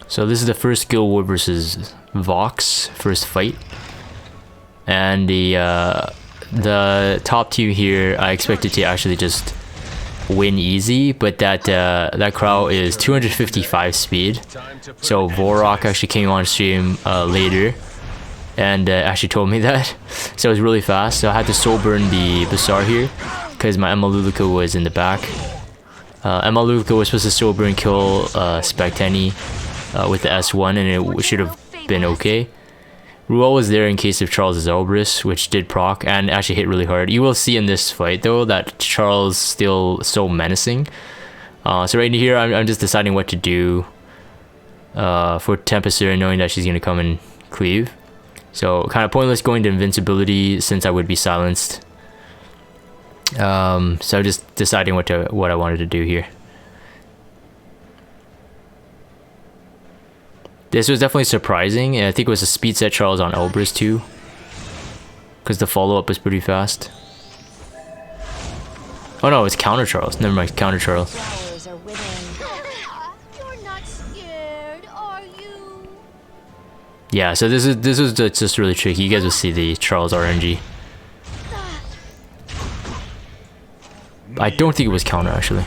So this is the first Guild War versus Voxx first fight, and the top two here I expected to actually just win easy, but that Crow is 255 speed. So Voxx actually came on stream later and actually told me that, so it was really fast. So I had to soul burn the Bazaar here because my Emaluluka was in the back. Emaluluka was supposed to soul burn kill Specteni with the S1, and it should have been okay. Ruel was there in case of Charles' Elbrus, which did proc and actually hit really hard. You will see in this fight though that Charles still so menacing. So right here I'm just deciding what to do for Tempestur, knowing that she's gonna come and cleave. So kind of pointless going to invincibility since I would be silenced. So just deciding what I wanted to do here. This was definitely surprising, and I think it was a speed set Charles on Elbrus too, because the follow-up was pretty fast. Oh no, it's counter Charles. Never mind, counter Charles. Yeah, so this was just really tricky. You guys will see the Charles RNG. I don't think it was counter actually.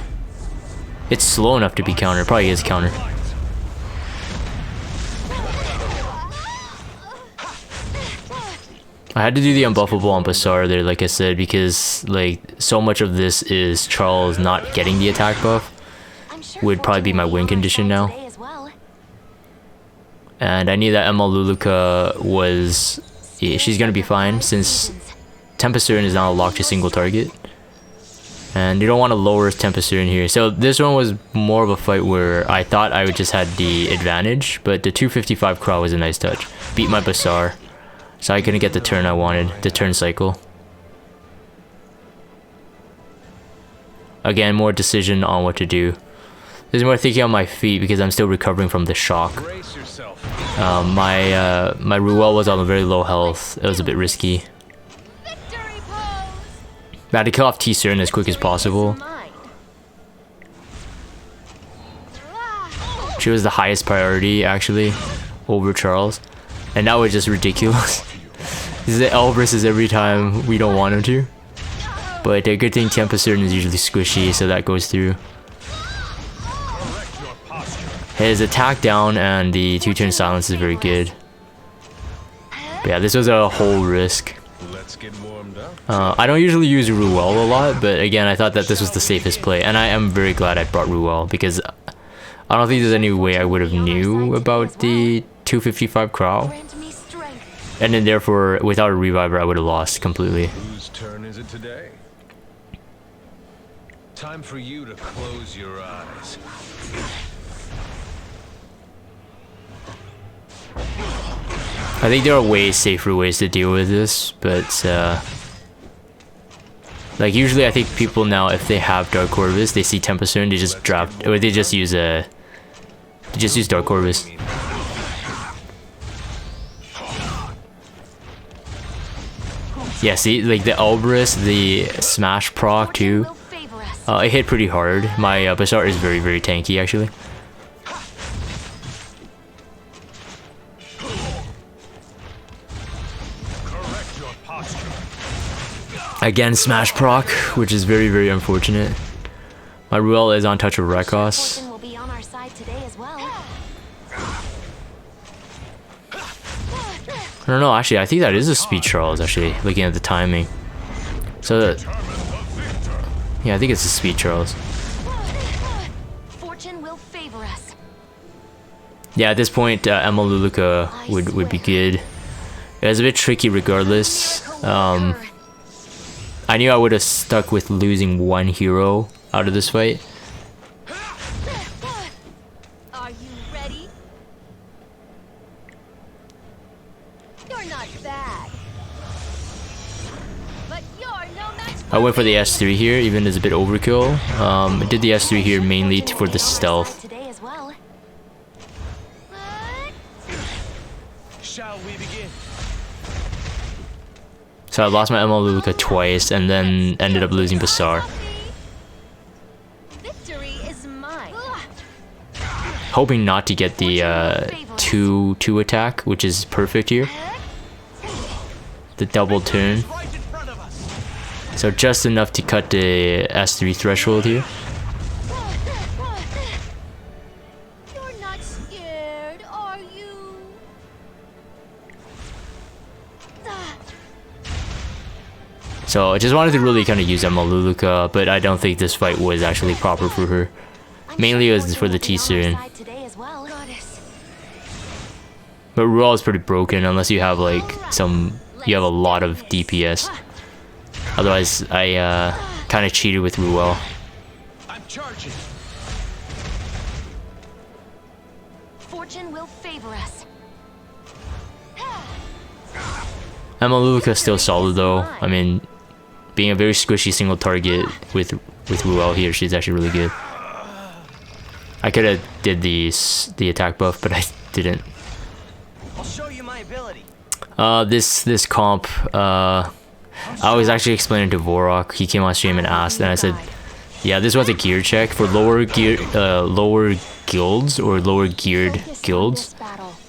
It's slow enough to be counter. Probably is counter. I had to do the unbuffable on Bazaar there, like I said, because like so much of this is Charles not getting the attack buff would probably be my win condition now. And I knew that Emaluluka was, yeah, she's gonna be fine since Tempestur is now locked to single target. And you don't want to lower Tempestur in here. So this one was more of a fight where I thought I would just had the advantage, but the 255 Crow was a nice touch. Beat my Bazaar. So I couldn't get the turn I wanted, the turn cycle. Again, more decision on what to do. There's more thinking on my feet because I'm still recovering from the shock. My Ruel was on very low health. It was a bit risky. I had to kill off T-Cern as quick as possible. She was the highest priority actually over Charles, and that was just ridiculous. This is the Elbrus every time we don't want him to. But a good thing Tempestur is usually squishy, so that goes through. His attack down and the 2-turn silence is very good. But yeah, this was a whole risk. I don't usually use Ruel a lot, but again, I thought that this was the safest play, and I am very glad I brought Ruel because I don't think there's any way I would have knew about the 255 Crow. And then therefore, without a reviver, I would have lost completely. Whose turn is it today? Time for you to close your eyes. I think there are way safer ways to deal with this, but like usually I think people now, if they have Dark Corvus, they see Tempestur and they just draft, or they just use Dark Corvus. Yeah, see, like the Elbrus, the smash proc too, it hit pretty hard. My Bazaar is very, very tanky actually. Again, smash proc, which is very, very unfortunate. My Ruel is on touch of Rekos. I don't know, actually, I think that is a speed Charles, actually, looking at the timing. So that, yeah, I think it's a speed Charles. Yeah, at this point, Emaluluka would be good. It was a bit tricky regardless. I knew I would have stuck with losing one hero out of this fight. Are you ready? You're not bad. But you're no match. I went for the S3 here, even though it's a bit overkill. I did the S3 here mainly for the stealth. Shall we begin? So I lost my Emaluluka twice and then ended up losing Bazaar. Victory is mine. hoping not to get the 2 attack, which is perfect here. The double turn. So just enough to cut the S3 threshold here. You're not scared, are you? So I just wanted to really kind of use Maluluka, but I don't think this fight was actually proper for her. Mainly it was for the T-Serin. But Ruel is pretty broken unless you have like you have a lot of DPS. Otherwise, I kind of cheated with Ruel. I'm charging. Fortune will favor us. Maluluka is still solid though. I mean, being a very squishy single target with Ruel here, she's actually really good. I could have did the attack buff, but I didn't. I'll show you my ability. This comp, I was actually explaining to Vorok. He came on stream and asked, and I said, yeah, this was a gear check for lower guilds or lower geared guilds.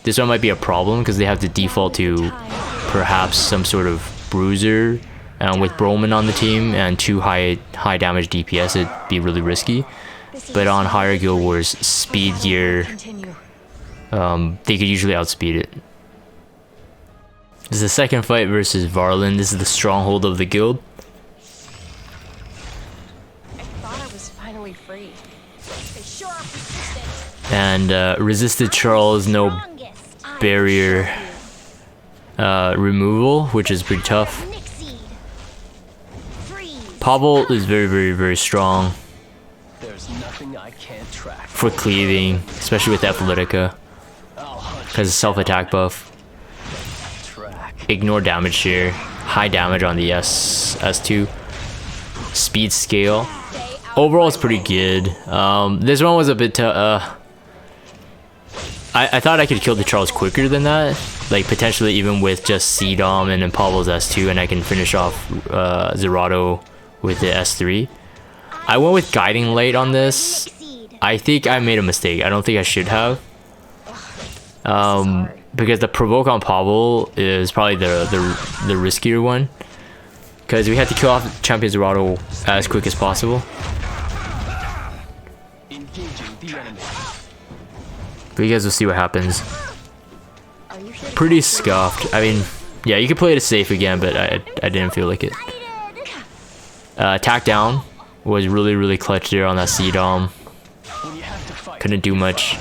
This one might be a problem because they have to default to perhaps some sort of bruiser, and with Broman on the team and 2 high damage DPS, it'd be really risky. But on higher guild wars, speed gear, they could usually outspeed it. This is the second fight versus Varlin. This is the stronghold of the guild. I thought I was finally free. They sure are persistent. And resisted Charles, no barrier removal, which is pretty tough. Pavel is very strong There's nothing I can't track. for cleaving, especially with Athletica, because of self-attack buff. Ignore damage share, high damage on the S2, speed scale. Overall, it's pretty good. This one was a bit. I thought I could kill the Charles quicker than that, like potentially even with just C-Dom and then Pavel's S2, and I can finish off Zerato with the S3. I went with Guiding Light on this. I think I made a mistake. I don't think I should have. Because the provoke on Pavel is probably the riskier one. Because we had to kill off Champion Zerato as quick as possible. But you guys will see what happens. Pretty scuffed. I mean, yeah, you could play it safe again, but I didn't feel like it. Attack down was really clutch there on that C-Dom. Couldn't do much.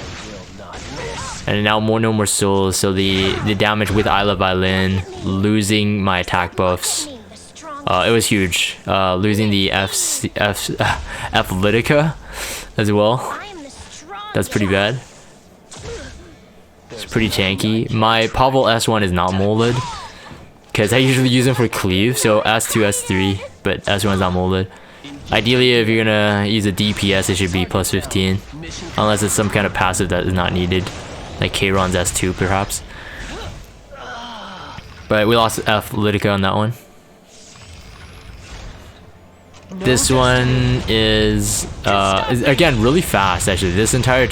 And now no more souls, so the damage with Isla Violin, losing my attack buffs, it was huge. Losing the Athletica as well. That's pretty bad. It's pretty tanky. My Pavel S1 is not molded, because I usually use him for cleave, so S2, S3, but S1 is not molded. Ideally, if you're gonna use a DPS, it should be plus 15, unless it's some kind of passive that is not needed. Like Kayron's S2 perhaps. But we lost Athletica on that one. This one is again really fast actually. This entire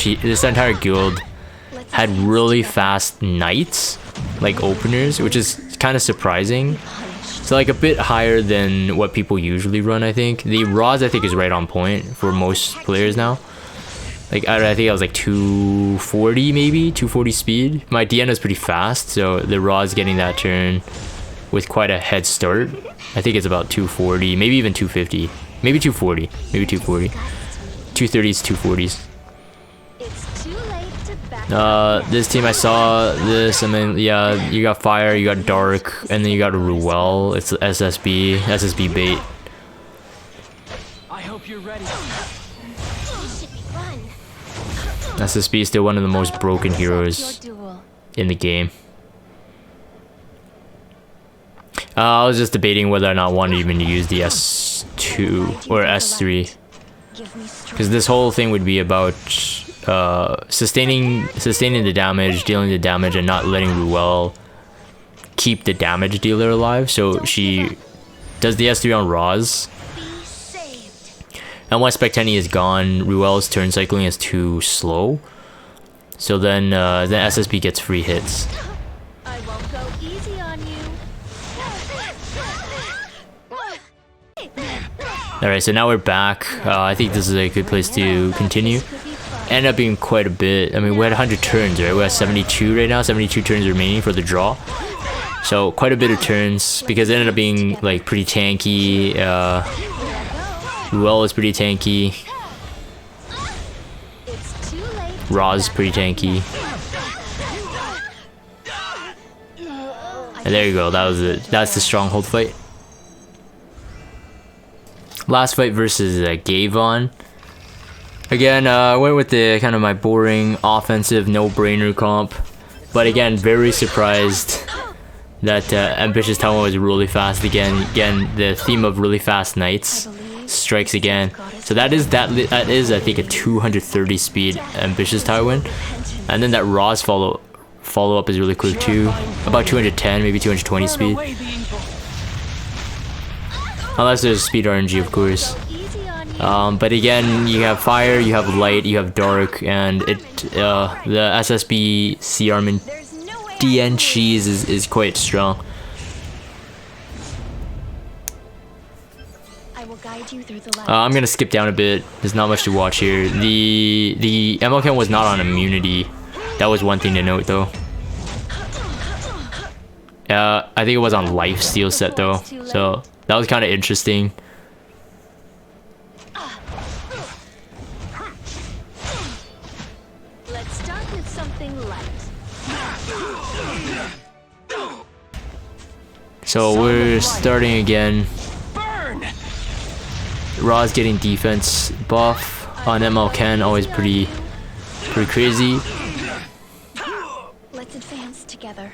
guild had really fast knights, like openers, which is kind of surprising. So like a bit higher than what people usually run, I think. The Roz I think is right on point for most players now. Like, I think I was like 240 maybe, 240 speed. My DN is pretty fast, so the Raw is getting that turn with quite a head start. I think it's about 240, maybe even 250. Maybe 240, maybe 240. 230s, 240s. This team I saw this, I mean, yeah, you got Fire, you got Dark, and then you got Ruel. It's SSB bait. I hope you're ready. SSB is still one of the most broken heroes in the game. I was just debating whether or not I wanted even to use the S2 or S3, because this whole thing would be about sustaining the damage, dealing the damage, and not letting Ruel keep the damage dealer alive. So she does the S3 on Roz. And once Spectenny is gone, Ruel's turn cycling is too slow. So then SSB gets free hits. I won't go easy on you. Alright, so now we're back. I think this is a good place to continue. Ended up being quite a bit. I mean, we had 100 turns, right? We're at 72 right now. 72 turns remaining for the draw. So quite a bit of turns because it ended up being like pretty tanky. Ruel is pretty tanky. It's too late. Ra's pretty tanky. And there you go. That was it. That's the Stronghold fight. Last fight versus Gavon. Again, I went with the kind of my boring offensive no-brainer comp. But again, very surprised that Ambitious Taiwan was really fast again. Again, the theme of really fast knights strikes again. So that is I think a 230 speed Ambitious Taiwan. And then that Ra's follow up is really quick too. About 210, maybe 220 speed. Unless there's speed RNG, of course. But again, you have fire, you have light, you have dark, and the SSB CRM and DN cheese is quite strong. I will guide you through the light. I'm gonna skip down a bit. There's not much to watch here. The MLK was not on immunity. That was one thing to note, though. I think it was on life steal set though, so that was kind of interesting. Let's start with something light. So we're starting again. Ra's getting defense buff on ML always pretty crazy. Let's advance together.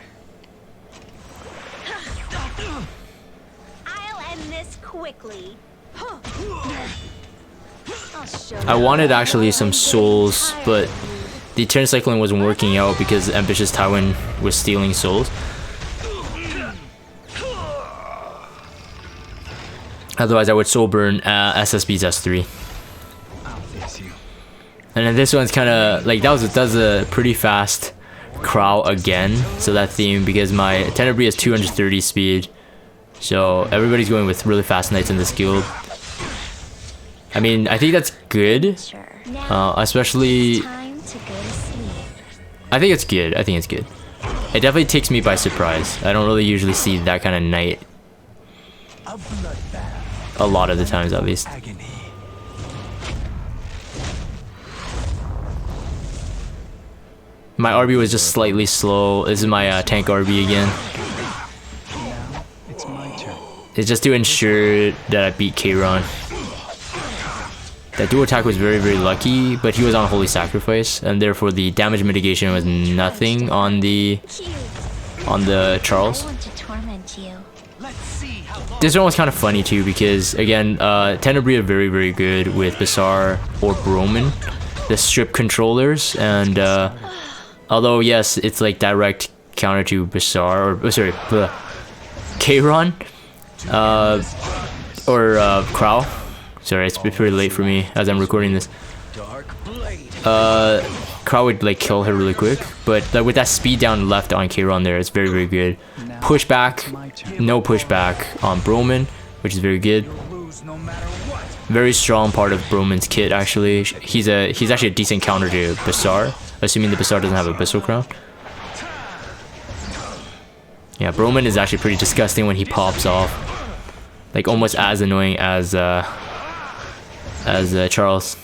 I'll end this quickly. I wanted actually some souls, but the turn cycling wasn't working out because Ambitious Taiwan was stealing souls. Otherwise, I would soul burn SSB's S3. And then this one's kind of like that was a pretty fast Crow again. So that theme because my Tenebris has 230 speed. So everybody's going with really fast knights in this guild. I mean, I think that's good. Especially, I think it's good. I think it's good. It definitely takes me by surprise. I don't really usually see that kind of knight. A lot of the times, at least. My RB was just slightly slow. This is my tank RB again. It's just to ensure that I beat Kayron. That dual attack was very lucky, but he was on Holy Sacrifice, and therefore the damage mitigation was nothing on the Charles. This one was kind of funny too because again, Tenebris are very good with Bazaar or Broman, the strip controllers, and although yes, it's like direct counter to Bazaar or Kayron, or Crow. Sorry, it's pretty late for me as I'm recording this. Crow would like kill her really quick, but like, with that speed down left on Kayron there, it's very good. Pushback, no pushback on Broman, which is very good. Very strong part of Broman's kit actually. He's actually a decent counter to Bazaar, assuming the Bazaar doesn't have a Abyssal Crown. Yeah, Broman is actually pretty disgusting when he pops off. Like almost as annoying as Charles.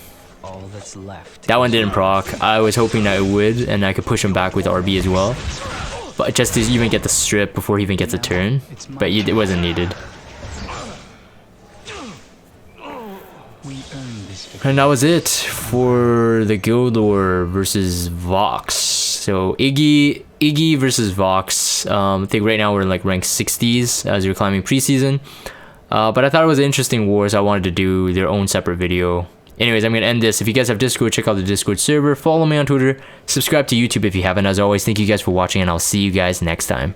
That one didn't proc. I was hoping that it would, and I could push him back with RB as well. But just to even get the strip before he even gets a turn. But it wasn't needed. And that was it for the Guild War versus Voxx. So Iggy versus Voxx. I think right now we're in like rank 60s as we're climbing preseason. But I thought it was an interesting war, so I wanted to do their own separate video. Anyways, I'm going to end this. If you guys have Discord, check out the Discord server. Follow me on Twitter. Subscribe to YouTube if you haven't. As always, thank you guys for watching, and I'll see you guys next time.